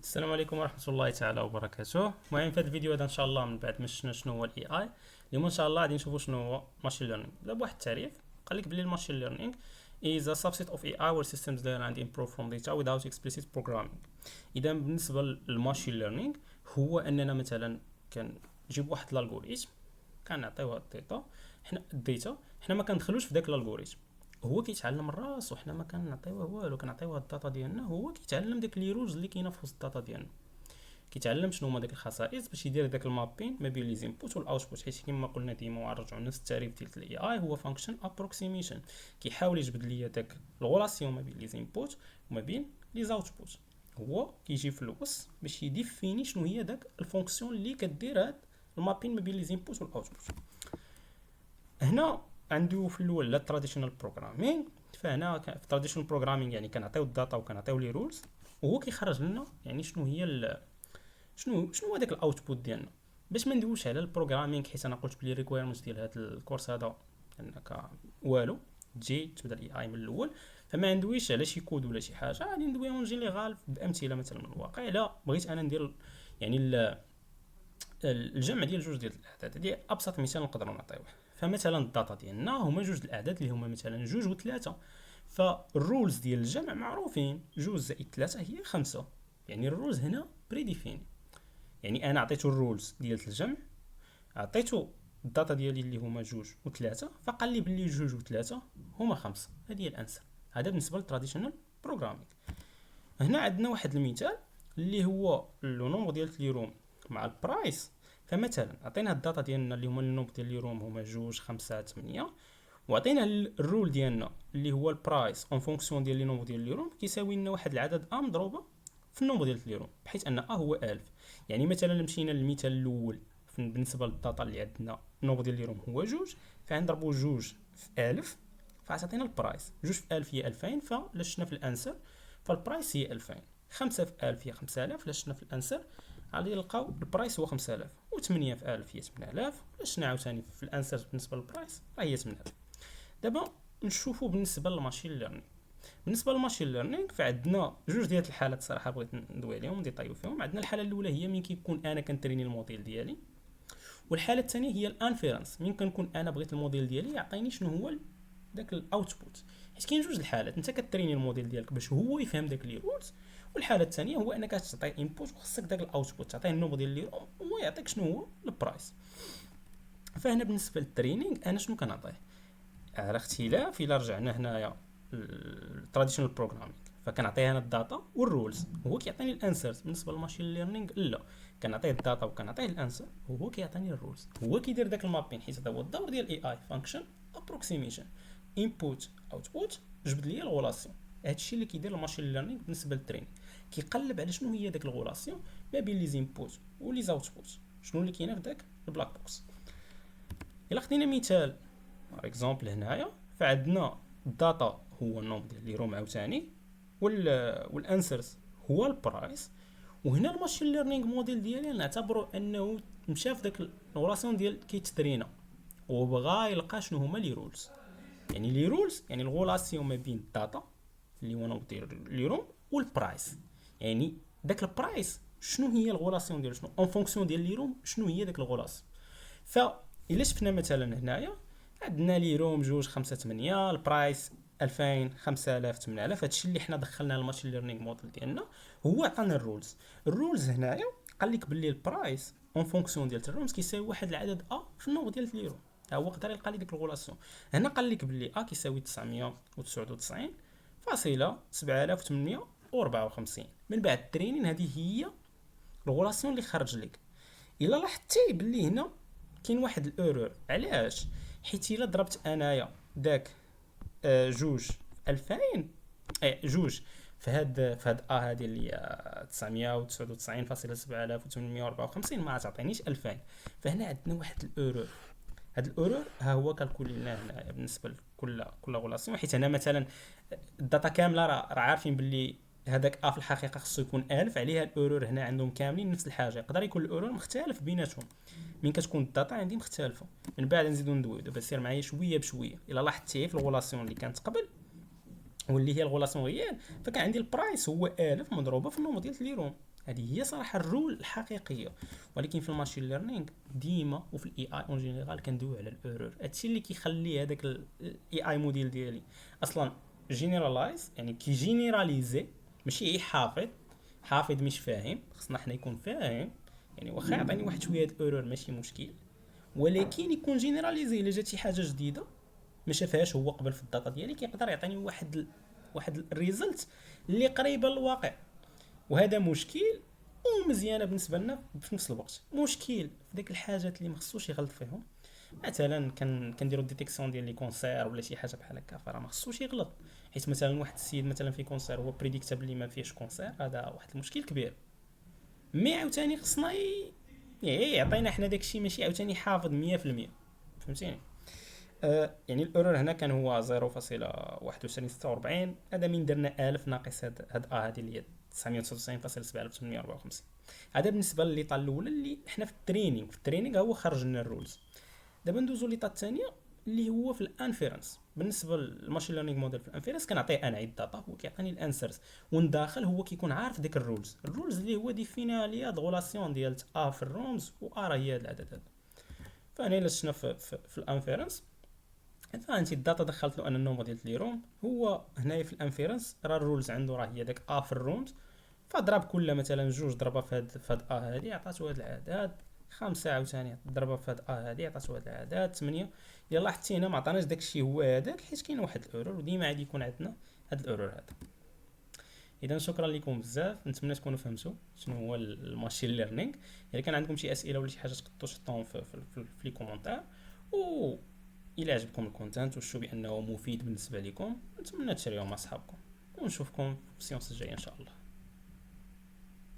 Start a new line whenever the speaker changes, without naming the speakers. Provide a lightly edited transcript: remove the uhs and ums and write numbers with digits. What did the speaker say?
السلام عليكم ورحمة الله تعالى وبركاته. المهم في هذا الفيديو هذا ان شاء الله من بعد ما شفنا شنو هو الاي اي، اليوم ان شاء الله غادي نشوفوا شنو هو ماشين ليرنينغ. بدا بواحد التعريف قال لك بلي الماشين ليرنينغ is a subset of AI where systems learn and improve from data without explicit programming. اذا بالنسبة للماشين ليرنينغ هو اننا مثلا كنجيب واحد الالغوريثم كنعطيوه الداتا، حنا ما كندخلوش في داك الالغوريثم، هو كيتعلم الراس وحنا ما كنعطيوه والو، كنعطيوه الداتا ديالنا هو كيتعلم داك لي رولز اللي كاينه في وسط الداتا ديالنا، كيتعلم شنو هما داك الخصائص باش يدير داك المابين ما بين لي زينبوت والاوتبوت. حيت كما قلنا ديما ونرجعوا نفس التعريف ديال الاي اي هو فانكشن ابروكسيميشن، كيحاول يجبد ليا داك الغولاسيون ما بين لي زينبوت وما بين لي زاوتبوت. هو كيجي في الوسط باش يديفيني شنو هي داك الفونكسيون اللي كدير هاد المابين ما بين لي زينبوت والاوتبوت. هنا عنده في الاول لا تراديشنال بروغرامينغ، فهنا في تراديشنال بروغرامينغ يعني كنعطيو الداتا وكنعطيو لي رولز وهو كيخرج لنا يعني شنو هي شنو هو داك الاوتبوت ديالنا. باش ما ندويش على البروغرامينغ حيت انا قلت بلي ريكويرمنتس ديال هذا الكورس هذا انك والو تجي تبدا الاي اي من الاول، فما ندويش على شي كود ولا شي حاجه، غادي ندوي اون جينيرال بامثله مثلا من الواقع. الا بغيت انا ندير يعني الجمع ديال جوج ديال الاعداد، هذه ابسط مثال نقدروا نعطيوه. فمثلا الداتا ديالنا هما جوج الاعداد اللي هما مثلا جوج وثلاثة، فالرولز ديال الجمع معروفين، جوج زائد ثلاثة هي خمسة، يعني الرولز هنا بريديفيني. يعني انا عطيته الرولز ديال الجمع، عطيته الداتا ديالي اللي هما جوج وثلاثة، فقال لي بلي جوج وثلاثة هما خمسة، هذه هي الانسر. هذا بالنسبه للتراديشنال بروغرامينغ. هنا عندنا واحد المثال اللي هو لو نومبر ديال لي روم مع البرايس. فمثلا عطينا الداتا ديالنا اللي هما النومبر ديال لي روم هما جوج خمسة 8، وعطينا الرول ديالنا اللي هو البرايس اون فونكسيون ديال لي نومبر ديال لي روم كيساوي لنا واحد العدد مضروبه في النومبر ديال لي روم، بحيث ان هو 1000. يعني مثلا مشينا للمثال الاول بالنسبه للداتا اللي عندنا النومبر ديال لي روم هو جوج، فغنضربوا جوج في 1000 فعطينا البرايس. جوج في 1000 هي 2000، فلا شفنا في الانسر فالبرايس هي 2000. 5 في 1000 هي 5000، لا شفنا في الانسر غادي نلقاو البرايس هو 5000. و8 في 1000 هي 8000، لا شفنا عاوتاني في الانسر بالنسبه للبرايس راه هي 8000. دابا نشوفوا بالنسبه للماشين ليرنينغ. بالنسبه للماشين ليرنينغ فعندنا جوج ديال الحالات صراحه بغيت ندوي عليهم نديطايو فيهم. عندنا الحاله الاولى هي ملي كيكون انا كنتريني الموديل ديالي، والحاله الثانيه هي الانفيرنس، ملي كنكون انا بغيت الموديل ديالي يعطيني شنو هو داك الاوتبوت. حيت كاين جوج الحالات، انت كتريني الموديل ديالك باش هو يفهم داك لي رولز، والحاله الثانيه هو انك تعطي انبوت وخصك داك الاوتبوت تعطيه النومبر ديال لي روم وهو يعطيك شنو هو البرايس. فهنا بالنسبه للترينينغ انا شنو كنعطيه على اختلاف الا رجعنا هنايا التراديشنال بروغرامينغ، فكنعطيه انا الداتا والرولز وهو كيعطيني الانسرز. بالنسبه للماشين ليرنينغ لا، كنعطيه الداتا وكنعطيه الانسر وهو كيعطيني الرولز، هو كيدير داك المابين. حيت هذا هو الدور ديال الاي اي، فانكشن ابروكسيميشن، انبوت اوتبوت، جبد لي الغولاسيون. هادشي اللي كيدير الماشين ليرنينغ بالنسبه للترينينغ، كيقلب على شنو هي داك الغولاسيون ما بين لي زينبوت ولي زاوتبوت، شنو اللي كاينه في داك البلاك بوكس. الا خدينا مثال اكزومبل هنايا، فعندنا الداتا هو النومبر ديال لي روم عاوتاني، والانسرز هو البرايس. وهنا الماشين ليرنينغ موديل ديالي نعتبره انه مشى في داك الغولاسيون ديال كيترينا وبغى يلقى شنو هما لي رولز. يعني لي رولز يعني الغولاسيون ما بين الداتا اللي هو نومبر ديال لي روم والبرايس، يعني داك البرايس شنو هي الغولاسيون ديال شنو اون فونكسيون ديال لي روم شنو هي داك الغولاسيون. فإلا شفنا مثلا هنايا عندنا لي روم جوج خمسة 8، البرايس 2000 5000 8000، هادشي اللي حنا دخلنا الماشين ليرنينغ موديل ديالنا. هو عطانا الرولز هنايا قال لك باللي البرايس اون فونكسيون ديال الرومز كيساوي واحد العدد في النومبر ديال لي روم، ها هو قدر يلقى لي ديك الغولاسيون. هنا قال لك باللي كيساوي 999 فاصله 7854. من بعد الترينين هذه هي الغولاسيون اللي خرج لك. الا لاحظتي باللي هنا كاين واحد الايرور، علاش؟ حيت الا ضربت انايا داك جوج 2000 جوج في هاد هادي اللي هي 999.7854 ما تعطينيش 2000. فهنا عندنا واحد الايرور. هاد الايرور ها هو كالكولي لنا هنايا بالنسبه لكل غولاسيون. حيت هنا مثلا الداتا كامله راه عارفين باللي هذاك في الحقيقه خصو يكون 1000، عليها الايرور هنا عندهم كاملين نفس الحاجه. يقدر يكون الايرور مختلف بيناتهم من كتكون الداتا عندي مختلفه. من بعد نزيدو ندويو. دابا سير معايا شويه بشويه. الا لاحظتي في الغولاسيون اللي كانت قبل واللي هي الغولاسيون ريال، فكان عندي البرايس هو 1000 مضروبه في النومبر ديال ليروم. هذه هي صراحه الرول الحقيقيه. ولكن في الماشين ليرنينغ ديما وفي الاي اي اون جينيرال كندويو على الايرور. هادشي اللي كيخلي هذاك الاي اي موديل ديالي اصلا جينيرالايز، يعني كي جينيراليزي، ماشي حافظ. حافظ مش فاهم، خصنا حنا يكون فاهم. يعني واخا يعطيني واحد شويه الايرور ماشي مشكل، ولكن يكون جينيراليزي. الا جات شي حاجه جديده ما شافهاش هو قبل في الداتا ديالي، كيقدر يعطيني واحد الريزلت اللي قريبه للواقع. وهذا مشكل ومزيانه بالنسبه لنا في نفس الوقت. مشكل في ديك الحاجات اللي ما خصوش يغلط فيهم. مثلا كنديروا ديتيكسيون ديال لي كونسير ولا شي حاجه بحال هكا، فراه ما خصوش يغلط. حيت مثلا واحد السيد مثلا في كونسير هو بريديكتابلي ما فيهش كونسير، هذا واحد المشكل كبير. مي عاوتاني خصنا يعطينا حنا داكشي ماشي عاوتاني حافظ 100%. فهمتيني؟ يعني الايرور هنا كان هو 0.2146. هذا من درنا 1000 ناقص هاد هذه اللي هي 999.7854. هذا بالنسبه لليطا الاولى اللي حنا في الترينينغ هو خرج لنا الرولز. دابا ندوزو ليطا الثانيه اللي هو في الانفيرنس. بالنسبه للماشين ليرنينغ موديل في الانفيرنس كنعطيه انا عيد داتا، هو كيعطيني الانسرز، ومن داخل هو كيكون عارف ديك الرولز اللي هو ديفينيها ليا د غولاسيون ديال ا في الرومز و ا راه هي هاد العدد هذا. فانا الا شفنا في الانفيرنس، فانت الداتا دخلت له انا النومبر ديال ليروم. هو هنايا في الانفيرنس راه الرولز عنده راه هي داك ا في الرومز. فضرب كل مثلا جوج ضربه في هاد ا هادي عطاتو هاد العدد. خمسة عاوتاني ضربه في هاد ا هادي عطاتو هاد العدد. 8. الا لاحظتي هنا ما عطاناش داكشي هو هذاك، حيت كاين واحد الايرور، وديما غادي يكون عندنا هاد الايرور هذا. اذا شكرا لكم بزاف، نتمنى تكونوا فهمتوا شنو هو الماشين ليرنينغ. الا كان عندكم شي اسئله ولا شي حاجه تقدروا تحطوهم في لي كومونتير. و الى عجبكم الكونتنت وشو بانه مفيد بالنسبه لكم، نتمنى تشاريوه مع اصحابكم. ونشوفكم في السيونس الجايه ان شاء الله.